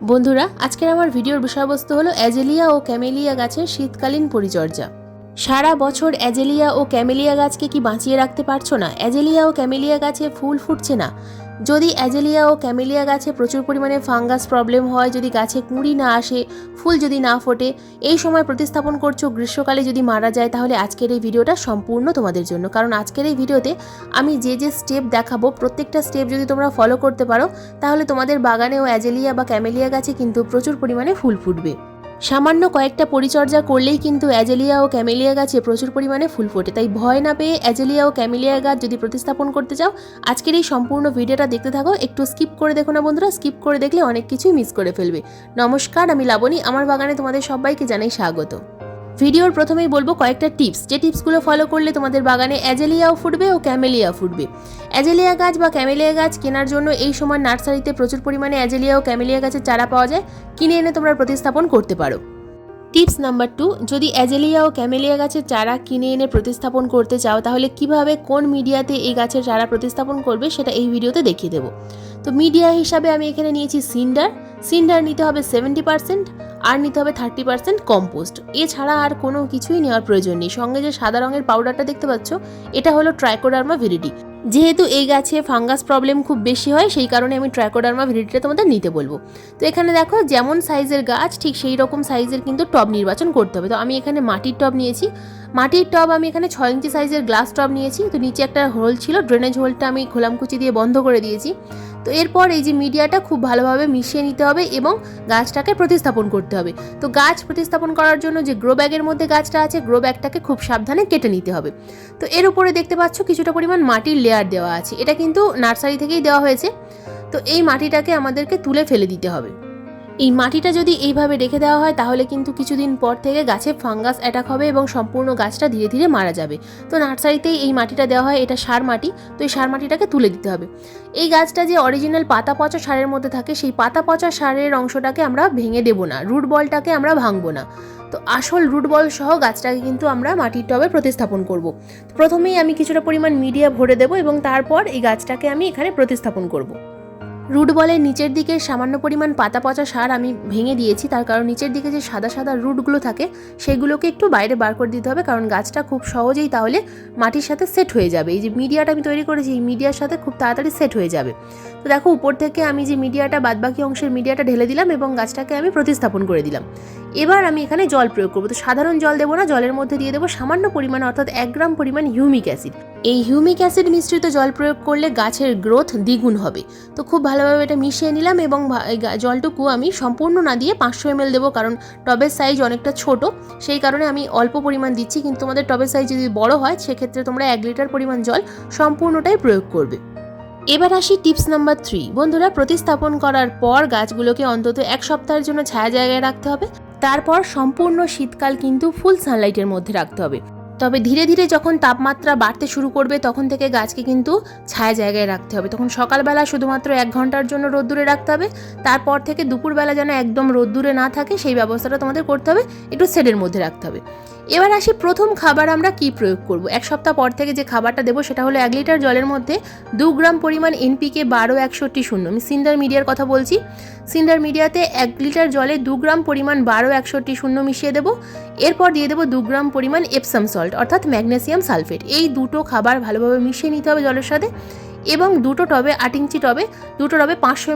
বন্ধুরা, আজকের আমার ভিডিওর বিষয়বস্তু হলো অ্যাজেলিয়া ও ক্যামেলিয়া গাছের শীতকালীন পরিচর্যা। সারা বছর অ্যাজেলিয়া ও ক্যামেলিয়া গাছকে কি বাঁচিয়ে রাখতে পারছো না? অ্যাজেলিয়া ও ক্যামেলিয়া গাছে ফুল ফুটছে না। যদি অ্যাজেলিয়া ও ক্যামেলিয়া গাছে প্রচুর পরিমাণে ফাঙ্গাস প্রবলেম হয়, যদি গাছে কুঁড়ি না আসে, ফুল যদি না ফোটে, এই সময় প্রতিস্থাপন করছো, গ্রীষ্মকালে যদি মারা যায়, তাহলে আজকের এই ভিডিওটা সম্পূর্ণ তোমাদের জন্য। কারণ আজকের এই ভিডিওতে আমি যে যে স্টেপ দেখাবো, প্রত্যেকটা স্টেপ যদি তোমরা ফলো করতে পারো, তাহলে তোমাদের বাগানেও অ্যাজেলিয়া বা ক্যামেলিয়া গাছে কিন্তু প্রচুর পরিমাণে ফুল ফুটবে। সামান্য কয়েকটা পরিচর্যা করলেই কিন্তু অ্যাজেলিয়া ও ক্যামেলিয়া গাছে প্রচুর পরিমাণে ফুল ফোটে। তাই ভয় না পেয়ে অ্যাজেলিয়া ও ক্যামেলিয়া গাছ যদি প্রতিস্থাপন করতে চাও, আজকের এই সম্পূর্ণ ভিডিওটা দেখতে থাকো। একটু স্কিপ করে দেখো না বন্ধুরা, স্কিপ করে দেখলে অনেক কিছুই মিস করে ফেলবে। নমস্কার, আমি লাবণী, আমার বাগানে তোমাদের সবাইকে জানাই স্বাগত। ভিডিওর প্রথমেই বলবো কয়েকটা টিপস, যে টিপসগুলো ফলো করলে তোমাদের বাগানে অ্যাজেলিয়াও ফুটবে ও ক্যামেলিয়া ফুটবে। অ্যাজেলিয়া গাছ বা ক্যামেলিয়া গাছ কেনার জন্য এই সময় নার্সারিতে প্রচুর পরিমাণে অ্যাজেলিয়া ও ক্যামেলিয়া গাছের চারা পাওয়া যায়, কিনে এনে তোমরা প্রতিস্থাপন করতে পারো। টিপস নাম্বার 2, যদি অ্যাজেলিয়া ও ক্যামেলিয়া গাছের চারা কিনে এনে প্রতিস্থাপন করতে চাও, তাহলে কিভাবে কোন মিডিয়াতে এই গাছের চারা প্রতিস্থাপন করবে সেটা এই ভিডিওতে দেখিয়ে দেবো। তো মিডিয়া হিসাবে আমি এখানে নিয়েছি সিন্ডার নিতে হবে 70%, আর নিতে হবে 30% কম্পোস্ট। এছাড়া আর কোনো কিছুই নেওয়ার প্রয়োজন নেই। সঙ্গে যে সাদা রঙের পাউডারটা দেখতে পাচ্ছ, এটা হলো ট্রাইকোডার্মা ভিরিডি। যেহেতু এই গাছে ফাঙ্গাস প্রবলেম খুব বেশি হয়, সেই কারণে আমি ট্রাইকোডার্মা ভিরিডিটা তোমাদের নিতে বলবো। তো এখানে দেখো, যেমন সাইজের গাছ ঠিক সেই রকম সাইজের কিন্তু টব নির্বাচন করতে হবে। তো আমি এখানে মাটির টব নিয়েছি। মাটির টব আমি এখানে 6 ইঞ্চি সাইজের গ্লাস টব নিয়েছি। তো নিচে একটা হোল ছিল, ড্রেনেজ হোলটা আমি খোলামকুচি দিয়ে বন্ধ করে দিয়েছি। তো এরপর এই যে মিডিয়াটা খুব ভালোভাবে মিশিয়ে নিতে হবে এবং গাছটাকে প্রতিস্থাপন করতে হবে। তো গাছ প্রতিস্থাপন করার জন্য যে গ্রো ব্যাগের মধ্যে গাছটা আছে, গ্রো ব্যাগটাকে খুব সাবধানে কেটে নিতে হবে। তো এর উপরে দেখতে পাচ্ছ কিছুটা পরিমাণ মাটির লেয়ার দেওয়া আছে, এটা কিন্তু নার্সারি থেকেই দেওয়া হয়েছে। তো এই মাটিটাকে আমাদেরকে তুলে ফেলে দিতে হবে। এই মাটিটা যদি এইভাবে রেখে দেওয়া হয়, তাহলে কিন্তু কিছুদিন পর থেকে গাছে ফাঙ্গাস অ্যাটাক হবে এবং সম্পূর্ণ গাছটা ধীরে ধীরে মারা যাবে। তো নার্সারিতেই এই মাটিটা দেওয়া হয়, এটা সার মাটি। তো এই সার মাটিটাকে তুলে দিতে হবে। এই গাছটা যে অরিজিনাল পাতা পচা সারের মধ্যে থাকে, সেই পাতা পচা সারের অংশটাকে আমরা ভেঙে দেবো না, রুট বলটাকে আমরা ভাঙবো না। তো আসল রুট বল সহ গাছটাকে কিন্তু আমরা মাটির টবে প্রতিস্থাপন করব। প্রথমেই আমি কিছুটা পরিমাণ মিডিয়া ভরে দেবো এবং তারপর এই গাছটাকে আমি এখানে প্রতিস্থাপন করব। রুট বলের নিচের দিকে সামান্য পরিমাণ পাতা পচা সার আমি ভেঙে দিয়েছি, তার কারণ নিচের দিকে যে সাদা সাদা রুটগুলো থাকে, সেগুলোকে একটু বাইরে বার করে দিতে হবে, কারণ গাছটা খুব সহজেই তাহলে মাটির সাথে সেট হয়ে যাবে। এই যে মিডিয়াটা আমি তৈরি করেছি, এই মিডিয়ার সাথে খুব তাড়াতাড়ি সেট হয়ে যাবে। তো দেখো, উপর থেকে আমি যে মিডিয়াটা, বাদবাকি অংশের মিডিয়াটা ঢেলে দিলাম এবং গাছটাকে আমি প্রতিস্থাপন করে দিলাম। এবার আমি এখানে জল প্রয়োগ করবো। তো সাধারণ জল দেবো না, জলের মধ্যে দিয়ে দেবো সামান্য পরিমাণ, অর্থাৎ 1 গ্রাম পরিমাণ হিউমিক অ্যাসিড। এই হিউমিক অ্যাসিড মিশ্রিত জল প্রয়োগ করলে গাছের গ্রোথ দ্বিগুণ হবে। তো খুব ভালোভাবে এটা মিশিয়ে নিলাম এবং জলটুকু আমি সম্পূর্ণ না দিয়ে 500 ml দেবো, কারণ টবের সাইজ অনেকটা ছোট, সেই কারণে আমি অল্প পরিমাণ দিচ্ছি। কিন্তু তোমাদের টবের সাইজ যদি বড় হয়, সেক্ষেত্রে তোমরা 1 লিটার পরিমাণ জল সম্পূর্ণটাই প্রয়োগ করবে। এবার আসি টিপস নাম্বার 3। বন্ধুরা, প্রতিস্থাপন করার পর গাছগুলোকে অন্তত 1 সপ্তাহের জন্য ছায়া জায়গায় রাখতে হবে। তারপর সম্পূর্ণ শীতকাল কিন্তু ফুল সানলাইটের মধ্যে রাখতে হবে। তবে ধীরে ধীরে যখন তাপমাত্রা বাড়তে শুরু করবে, তখন থেকে গাছকে কিন্তু ছায়া জায়গায় রাখতে হবে। তখন সকালবেলা শুধুমাত্র 1 ঘন্টার জন্য রোদ্দুরে রাখতে হবে। তারপর থেকে দুপুরবেলা যেন একদম রোদ্দুরে না থাকে, সেই ব্যবস্থাটা তোমাদের করতে হবে, একটু শেডের মধ্যে রাখতে হবে। এবার আসি প্রথম খাবার আমরা কি প্রয়োগ করব। 1 সপ্তাহ পর থেকে যে খাবারটা দেবো, সেটা হলো 1 লিটার জলের মধ্যে 2 গ্রাম পরিমাণ এনপিকে 1261 আমি সিন্ডার মিডিয়ার কথা বলছি। সিন্ডার মিডিয়াতে 1 লিটার জলে 2 গ্রাম পরিমাণ 1261 মিশিয়ে দেবো। এরপর দিয়ে দেবো 2 গ্রাম পরিমাণ এপসাম সল্ট, অর্থাৎ ম্যাগনেসিয়াম সালফেট। এই দুটো খাবার ভালোভাবে মিশিয়ে নিতে হবে জলের সাথে। এবং দুটো টবে, 8 ইঞ্চি টবে, দুটো টবে 500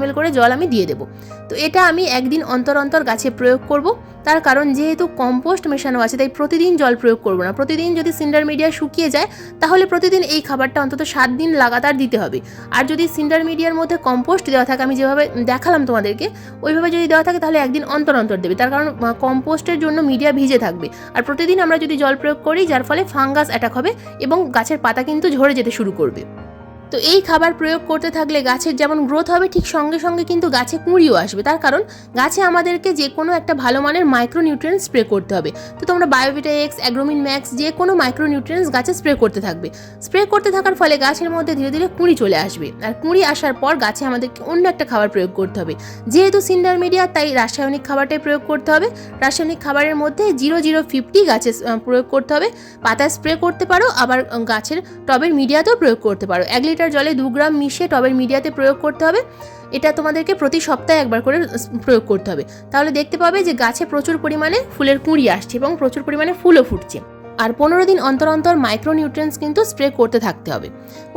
ml করে জল আমি দিয়ে দেবো। তো এটা আমি একদিন অন্তর অন্তর গাছে প্রয়োগ করব। তার কারণ যেহেতু কম্পোস্ট মেশানো আছে, তাই প্রতিদিন জল প্রয়োগ করব না। প্রতিদিন যদি সিন্ডার মিডিয়া শুকিয়ে যায়, তাহলে প্রতিদিন এই খাবারটা অন্তত 7 দিন লাগাতার দিতে হবে। আর যদি সিন্ডার মিডিয়ার মধ্যে কম্পোস্ট দেওয়া থাকে, আমি যেভাবে দেখালাম তোমাদেরকে, ওইভাবে যদি দেওয়া থাকে, তাহলে একদিন অন্তর অন্তর দেবে। তার কারণ কম্পোস্টের জন্য মিডিয়া ভিজে থাকবে। আর প্রতিদিন আমরা যদি জল প্রয়োগ করি, যার ফলে ফাঙ্গাস অ্যাটাক হবে এবং গাছের পাতা কিন্তু ঝরে যেতে শুরু করবে। তো এই খাবার প্রয়োগ করতে থাকলে গাছের যেমন গ্রোথ হবে, ঠিক সঙ্গে সঙ্গে কিন্তু গাছে কুঁড়িও আসবে। তার কারণ গাছে আমাদেরকে যে কোনো একটা ভালো মানের মাইক্রোনিউট্রিয়েন্টস স্প্রে করতে হবে। তো তোমরা বায়োভিটা এক্স, অ্যাগ্রোমিন ম্যাক্স, যে কোনো মাইক্রোনিউট্রিয়েন্টস গাছে স্প্রে করতে থাকবে। স্প্রে করতে থাকার ফলে গাছের মধ্যে ধীরে ধীরে কুঁড়ি চলে আসবে। আর কুঁড়ি আসার পর গাছে আমাদেরকে অন্য একটা খাবার প্রয়োগ করতে হবে। যেহেতু সিন্ডার মিডিয়া, তাই রাসায়নিক খাবারটাই প্রয়োগ করতে হবে। রাসায়নিক খাবারের মধ্যে 0050 গাছে প্রয়োগ করতে হবে। পাতায় স্প্রে করতে পারো, আবার গাছের টবের মিডিয়াতেও প্রয়োগ করতে পারো। 1 লিটার জলে 2 গ্রাম মিশিয়ে টবের মিডিয়াতে প্রয়োগ করতে হবে। এটা তোমাদেরকে প্রতি সপ্তাহে একবার করে প্রয়োগ করতে হবে। তাহলে দেখতে পাবে যে গাছে প্রচুর পরিমাণে ফুলের কুঁড়ি আসছে এবং প্রচুর পরিমাণে ফুলও ফুটছে। আর 15 দিন অন্তর অন্তর মাইক্রোনিউট্রিয়েন্টস কিন্তু স্প্রে করতে থাকতে হবে।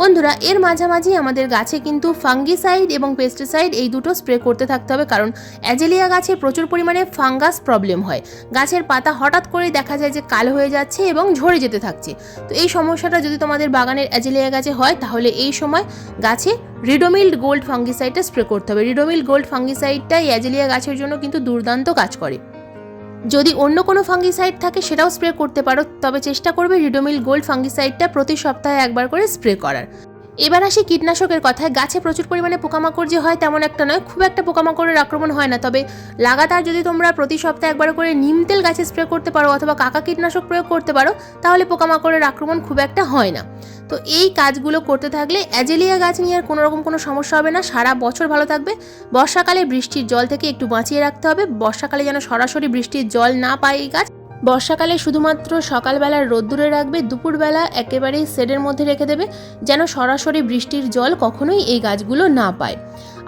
বন্ধুরা, এর মাঝামাঝি আমাদের গাছে কিন্তু ফাঙ্গিসাইড এবং পেস্টিসাইড এই দুটো স্প্রে করতে থাকতে হবে, কারণ অ্যাজেলিয়া গাছে প্রচুর পরিমাণে ফাঙ্গাস প্রবলেম হয়। গাছের পাতা হঠাৎ করে দেখা যায় যে কালো হয়ে যাচ্ছে এবং ঝরে যেতে থাকছে। তো এই সমস্যাটা যদি তোমাদের বাগানের অ্যাজেলিয়া গাছে হয়, তাহলে এই সময় গাছে রিডোমিল গোল্ড ফাঙ্গিসাইডটা স্প্রে করতে হবে। রিডোমিল গোল্ড ফাঙ্গিসাইডটা এই অ্যাজেলিয়া গাছের জন্য কিন্তু দুর্দান্ত কাজ করে। যদি অন্য কোনো ফাঙ্গিসাইড থাকে সেটাও স্প্রে করতে পারো, তবে চেষ্টা করবে রিডোমিল গোল্ড ফাঙ্গিসাইডটা প্রতি সপ্তাহে একবার করে স্প্রে করার। এবার আসি কীটনাশকের কথায়। গাছে প্রচুর পরিমাণে পোকামাকড় যে হয় তেমন একটা নয়, খুব একটা পোকামাকড়ের আক্রমণ হয় না। তবে লাগাতার যদি তোমরা প্রতি সপ্তাহে একবার করে নিম তেল গাছে স্প্রে করতে পারো অথবা কাকা কীটনাশক প্রয়োগ করতে পারো, তাহলে পোকামাকড়ের আক্রমণ খুব একটা হয় না। তো এই কাজগুলো করতে থাকলে অ্যাজেলিয়া গাছ নিয়ে আর কোনো রকম কোনো সমস্যা হবে না, সারা বছর ভালো থাকবে। বর্ষাকালে বৃষ্টির জল থেকে একটু বাঁচিয়ে রাখতে হবে। বর্ষাকালে যেন সরাসরি বৃষ্টির জল না পায় এই গাছ। বর্ষাকালে শুধুমাত্র সকালবেলার রোদ্দুরে রাখবে, দুপুরবেলা একেবারেই শেডের মধ্যে রেখে দেবে, যেন সরাসরি বৃষ্টির জল কখনোই এই গাছগুলো না পায়।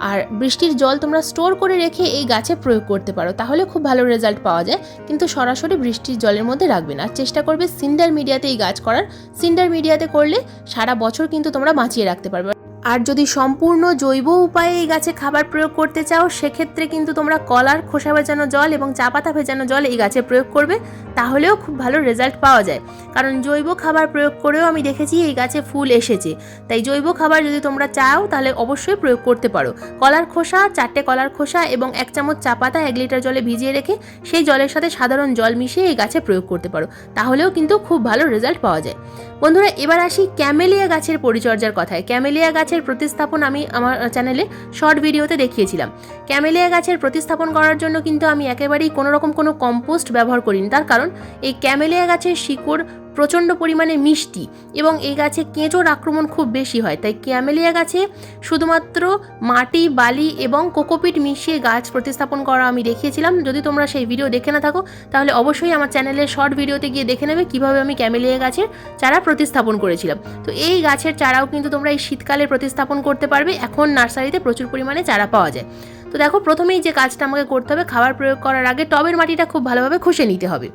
আর বৃষ্টির জল তোমরা স্টোর করে রেখে এই গাছে প্রয়োগ করতে পারো, তাহলে খুব ভালো রেজাল্ট পাওয়া যায়। কিন্তু সরাসরি বৃষ্টির জলের মধ্যে রাখবে না। আর চেষ্টা করবে সিন্ডার মিডিয়াতে এই গাছ করার। সিন্ডার মিডিয়াতে করলে সারা বছর কিন্তু তোমরা বাঁচিয়ে রাখতে পারবে। আর যদি সম্পূর্ণ জৈব উপায়ে এই গাছে খাবার প্রয়োগ করতে চাও, সেক্ষেত্রে কিন্তু তোমরা কলার খোসা ভেজানো জল এবং চা পাতা ভেজানো জল এই গাছে প্রয়োগ করবে, তাহলেও খুব ভালো রেজাল্ট পাওয়া যায়। কারণ জৈব খাবার প্রয়োগ করেও আমি দেখেছি এই গাছে ফুল এসেছে। তাই জৈব খাবার যদি তোমরা চাও তাহলে অবশ্যই প্রয়োগ করতে পারো। কলার খোসা, 4টে কলার খোসা এবং 1 চামচ চা পাতা 1 লিটার জলে ভিজিয়ে রেখে সেই জলের সাথে সাধারণ জল মিশিয়ে এই গাছে প্রয়োগ করতে পারো, তাহলেও কিন্তু খুব ভালো রেজাল্ট পাওয়া যায়। বন্ধুরা, এবার আসি ক্যামেলিয়া গাছের পরিচর্যার কথায়। ক্যামেলিয়া গাছের প্রতিস্থাপন আমি আমার চ্যানেলে শর্ট ভিডিওতে দেখিয়েছিলাম। ক্যামেলিয়া গাছের প্রতিস্থাপন করার জন্য কিন্তু আমি একেবারেই কোনো রকম কোনো কম্পোস্ট ব্যবহার করিনি। তার কারণ এই ক্যামেলিয়া গাছের শিকড় প্রচণ্ড পরিমাণে মিষ্টি এবং এই গাছে কেঁচোর আক্রমণ খুব বেশি হয়। তাই ক্যামেলিয়া গাছে শুধুমাত্র মাটি, বালি এবং কোকোপিট মিশিয়ে গাছ প্রতিস্থাপন করা আমি দেখিয়েছিলাম। যদি তোমরা সেই ভিডিও দেখে না থাকো তাহলে অবশ্যই আমার চ্যানেলের শর্ট ভিডিওতে গিয়ে দেখে নেবে কীভাবে আমি ক্যামেলিয়া গাছের চারা প্রতিস্থাপন করেছিলাম। তো এই গাছের চারাও কিন্তু তোমরা এই শীতকালে প্রতিস্থাপন করতে পারবে। এখন নার্সারিতে প্রচুর পরিমাণে চারা পাওয়া যায়। তো দেখো, প্রথমেই যে কাজটা আমাকে করতে হবে, খাবার প্রয়োগ করার আগে টবের মাটিটা খুব ভালোভাবে খুশে নিতে হবে।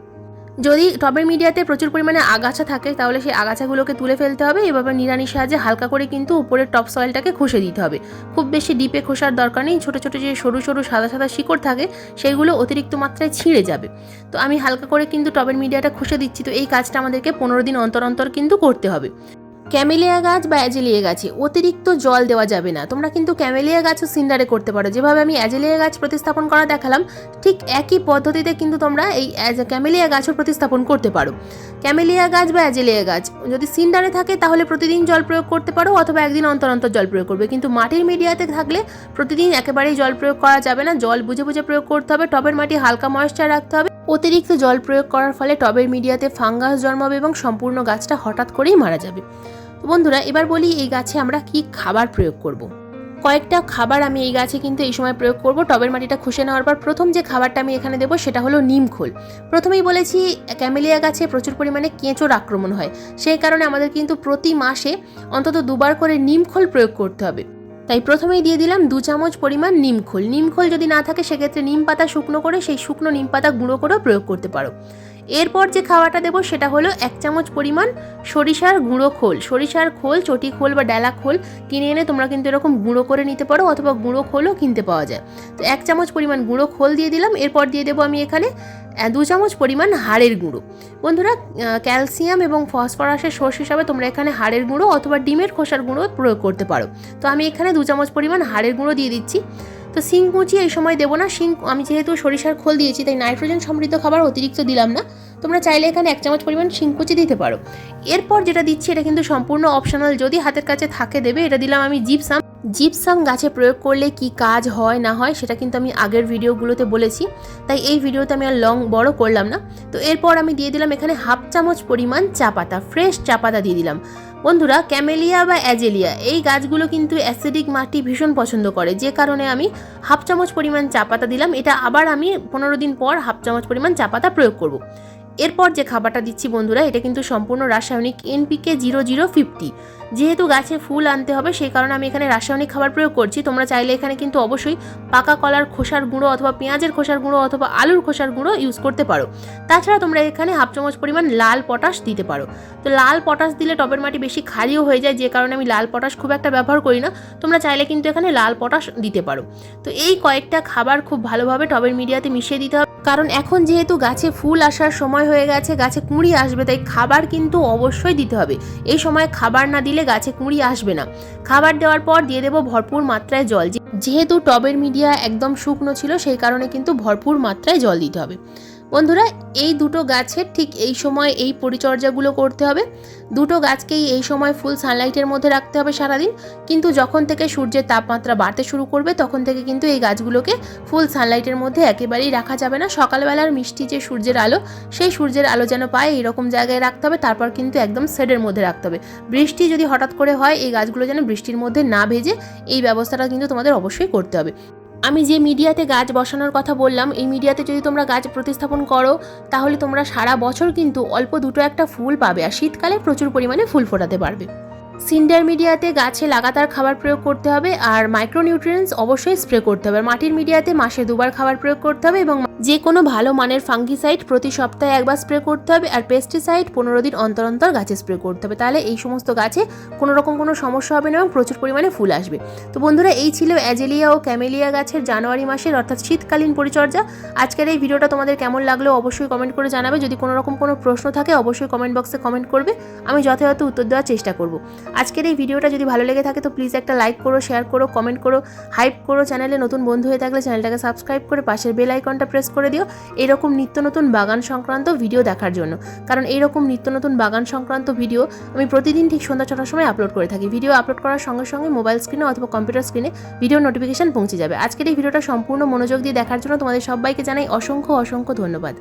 যদি টবের মিডিয়াতে প্রচুর পরিমাণে আগাছা থাকে তাহলে সেই আগাছাগুলোকে তুলে ফেলতে হবে। এভাবে নিড়ানির সাহায্যে হালকা করে কিন্তু উপরের টপ সয়েলটাকে খুশে দিতে হবে। খুব বেশি ডিপে খোসার দরকার নেই। ছোটো ছোটো যে সরু সরু সাদা সাদা শিকড় থাকে সেইগুলো অতিরিক্ত মাত্রায় ছিঁড়ে যাবে। তো আমি হালকা করে কিন্তু টবের মিডিয়াটা খুশে দিচ্ছি। তো এই কাজটা আমাদেরকে 15 দিন অন্তর অন্তর কিন্তু করতে হবে। ক্যামেলিয়া গাছ বা অ্যাজেলিয়া গাছে অতিরিক্ত জল দেওয়া যাবে না। তোমরা কিন্তু ক্যামেলিয়া গাছও সিন্ডারে করতে পারো। যেভাবে আমি অ্যাজেলিয়া গাছ প্রতিস্থাপন করা দেখালাম, ঠিক একই পদ্ধতিতে কিন্তু তোমরা এই ক্যামেলিয়া গাছও প্রতিস্থাপন করতে পারো। ক্যামেলিয়া গাছ বা অ্যাজেলিয়া গাছ যদি সিন্ডারে থাকে তাহলে প্রতিদিন জল প্রয়োগ করতে পারো অথবা একদিন অন্তর অন্তর জল প্রয়োগ করবে। কিন্তু মাটির মিডিয়াতে থাকলে প্রতিদিন একেবারেই জল প্রয়োগ করা যাবে না। জল বুঝে বুঝে প্রয়োগ করতে হবে। টবের মাটি হালকা ময়েশ্চার রাখতে হবে। অতিরিক্ত জল প্রয়োগ করার ফলে টবের মিডিয়াতে ফাঙ্গাস জন্মাবে এবং সম্পূর্ণ গাছটা হঠাৎ করেই মারা যাবে। তো বন্ধুরা, এবার বলি এই গাছে আমরা কি খাবার প্রয়োগ করব। কয়েকটা খাবার আমি এই গাছে কিন্তু এই সময় প্রয়োগ করব। টবের মাটিটা খুশে নেওয়ার পর প্রথম যে খাবারটা আমি এখানে দেবো সেটা হলো নিমখোল। প্রথমেই বলেছি ক্যামেলিয়া গাছে প্রচুর পরিমাণে কেঁচোর আক্রমণ হয়, সেই কারণে আমাদের কিন্তু প্রতি মাসে অন্তত 2 বার করে নিমখোল প্রয়োগ করতে হবে। তাই প্রথমেই দিয়ে দিলাম 2 চামচ পরিমাণ নিমখোল। নিমখোল যদি না থাকে সেক্ষেত্রে নিম পাতা শুকনো করে সেই শুকনো নিম পাতা গুঁড়ো করেও প্রয়োগ করতে পারো। এরপর যে খাওয়াটা দেবো সেটা হলো 1 চামচ পরিমাণ সরিষার গুঁড়ো খোল। সরিষার খোল, চটি খোল বা ডালা খোল কিনে এনে তোমরা কিন্তু এরকম গুঁড়ো করে নিতে পারো অথবা গুঁড়ো খোলও কিনতে পাওয়া যায়। তো 1 চামচ পরিমাণ গুঁড়ো খোল দিয়ে দিলাম। এরপর দিয়ে দেবো আমি এখানে 2 চামচ পরিমাণ হাড়ের গুঁড়ো। বন্ধুরা, ক্যালসিয়াম এবং ফসফরাসের সোর্স হিসাবে তোমরা এখানে হাড়ের গুঁড়ো অথবা ডিমের খোসার গুঁড়ো প্রয়োগ করতে পারো। তো আমি এখানে 2 চামচ পরিমাণ হাড়ের গুঁড়ো দিয়ে দিচ্ছি। তো শিং কুচি এই সময় দেবো না। আমি যেহেতু সরিষার খোল দিয়েছি তাই নাইট্রোজেন সমৃদ্ধ খাবার অতিরিক্ত দিলাম না। তোমরা চাইলে এখানে 1 চামচ পরিমাণ শিং কুচি দিতে পারো। এরপর যেটা দিচ্ছি এটা কিন্তু সম্পূর্ণ অপশনাল, যদি হাতের কাছে থাকে দেবে। এটা দিলাম আমি জিপসাম। জিপসাম গাছে প্রয়োগ করলে কি কাজ হয় না হয় সেটা কিন্তু আমি আগের ভিডিওগুলোতে বলেছি, তাই এই ভিডিওতে আমি আর বড় করলাম না। তো এরপর আমি দিয়ে দিলাম এখানে 1/2 চামচ পরিমাণ চা পাতা, ফ্রেশ চা পাতা দিয়ে দিলাম। বন্ধুরা, ক্যামেলিয়া বা অ্যাজেলিয়া এই গাছগুলো কিন্তু অ্যাসিডিক মাটি ভীষণ পছন্দ করে, যে কারণে আমি 1/2 চামচ পরিমাণ চা পাতা দিলাম। এটা আবার আমি 15 দিন পর 1/2 চামচ পরিমাণ চা পাতা প্রয়োগ করব। এরপর যে খাবারটা দিচ্ছি বন্ধুরা, এটা কিন্তু সম্পূর্ণ রাসায়নিক NPK 0050। যেহেতু গাছে ফুল আনতে হবে সেই কারণে আমি এখানে রাসায়নিক খাবার প্রয়োগ করছি। তোমরা চাইলে এখানে কিন্তু অবশ্যই পাকা কলার খোসার গুঁড়ো অথবা পেঁয়াজের খোসার গুঁড়ো অথবা আলুর খোসার গুঁড়ো ইউজ করতে পারো। তাছাড়া তোমরা এখানে 1/2 চামচ পরিমাণ লাল পটাশ দিতে পারো। তো লাল পটাশ দিলে টবের মাটি বেশি ক্ষারীয় হয়ে যায়, যে কারণে আমি লাল পটাশ খুব একটা ব্যবহার করি না। তোমরা চাইলে কিন্তু এখানে লাল পটাশ দিতে পারো। তো এই কয়েকটা খাবার খুব ভালোভাবে টবের মিডিয়াতে মিশিয়ে দিতে হবে, কারণ এখন যেহেতু গাছে ফুল আসার সময় হয়ে গেছে, গাছে কুঁড়ি আসবে, তাই খাবার কিন্তু অবশ্যই দিতে হবে। এই সময় খাবার না দিলে গাছে কুঁড়ি আসবে না। খাবার দেওয়ার পর দিয়ে দেবো ভরপুর মাত্রায় জল। যেহেতু টবের মিডিয়া একদম শুকনো ছিল সেই কারণে কিন্তু ভরপুর মাত্রায় জল দিতে হবে। বন্ধুরা, এই দুটো গাছের ঠিক এই সময় এই পরিচর্যাগুলো করতে হবে। দুটো গাছকেই এই সময় ফুল সানলাইটের মধ্যে রাখতে হবে সারাদিন। কিন্তু যখন থেকে সূর্যের তাপমাত্রা বাড়তে শুরু করবে তখন থেকে কিন্তু এই গাছগুলোকে ফুল সানলাইটের মধ্যে একেবারেই রাখা যাবে না। সকালবেলার মিষ্টি যে সূর্যের আলো, সেই সূর্যের আলো যেন পায় এইরকম জায়গায় রাখতে হবে। তারপর কিন্তু একদম শেডের মধ্যে রাখতে হবে। বৃষ্টি যদি হঠাৎ করে হয়, এই গাছগুলো যেন বৃষ্টির মধ্যে না ভেজে, এই ব্যবস্থাটা কিন্তু তোমাদের অবশ্যই করতে হবে। আমি যে মিডিয়াতে গাছ বসানোর কথা বললাম, এই মিডিয়াতে যদি তোমরা গাছ প্রতিস্থাপন করো তাহলে তোমরা সারা বছর কিন্তু অল্প দুটো একটা ফুল পাবে, আর শীতকালে প্রচুর পরিমাণে ফুল ফোটাতে পারবে। সিন্ডার মিডিয়াতে গাছে লাগাতার খাবার প্রয়োগ করতে হবে, আর মাইক্রোনিউট্রিয়েন্টস অবশ্যই স্প্রে করতে হবে। মাটির মিডিয়াতে মাসে 2বার খাবার প্রয়োগ করতে হবে, এবং যে কোনো ভালো মানের ফাঙ্গিসাইড প্রতি সপ্তাহে 1বার স্প্রে করতে হবে, আর পেস্টিসাইড 15 দিন অন্তর অন্তর গাছে স্প্রে করতে হবে। তাহলে এই সমস্ত গাছে কোনো রকম কোনো সমস্যা হবে না এবং প্রচুর পরিমাণে ফুল আসবে। তো বন্ধুরা, এই ছিল অ্যাজেলিয়া ও ক্যামেলিয়া গাছের জানুয়ারি মাসের অর্থাৎ শীতকালীন পরিচর্যা। আজকের এই ভিডিওটা তোমাদের কেমন লাগলো অবশ্যই কমেন্ট করে জানাবে। যদি কোনো রকম কোনো প্রশ্ন থাকে অবশ্যই কমেন্ট বক্সে কমেন্ট করবে, আমি যথাযথ উত্তর দেওয়ার চেষ্টা করব। আজকের এই ভিডিওটা যদি ভালো লেগে থাকে তো প্লিজ একটা লাইক করো, শেয়ার করো, কমেন্ট করো, হাইপ করো। চ্যানেলে নতুন বন্ধু হয়ে থাকলে চ্যানেলটাকে সাবস্ক্রাইব করে পাশের বেল আইকনটা প্রেস করে দিও এরকম নিত্য নতুন বাগান সংক্রান্ত ভিডিও দেখার জন্য। কারণ এইরকম নিত্য নতুন বাগান সংক্রান্ত ভিডিও আমি প্রতিদিন ঠিক সন্ধ্যা 6টার সময় আপলোড করে থাকি। ভিডিও আপলোড করার সঙ্গে সঙ্গে মোবাইল স্ক্রিনে অথবা কম্পিউটার স্ক্রিনে ভিডিও নোটিফিকেশন পৌঁছে যাবে। আজকের এই ভিডিওটা সম্পূর্ণ মনোযোগ দিয়ে দেখার জন্য তোমাদের সবাইকে জানাই অসংখ্য অসংখ্য ধন্যবাদ।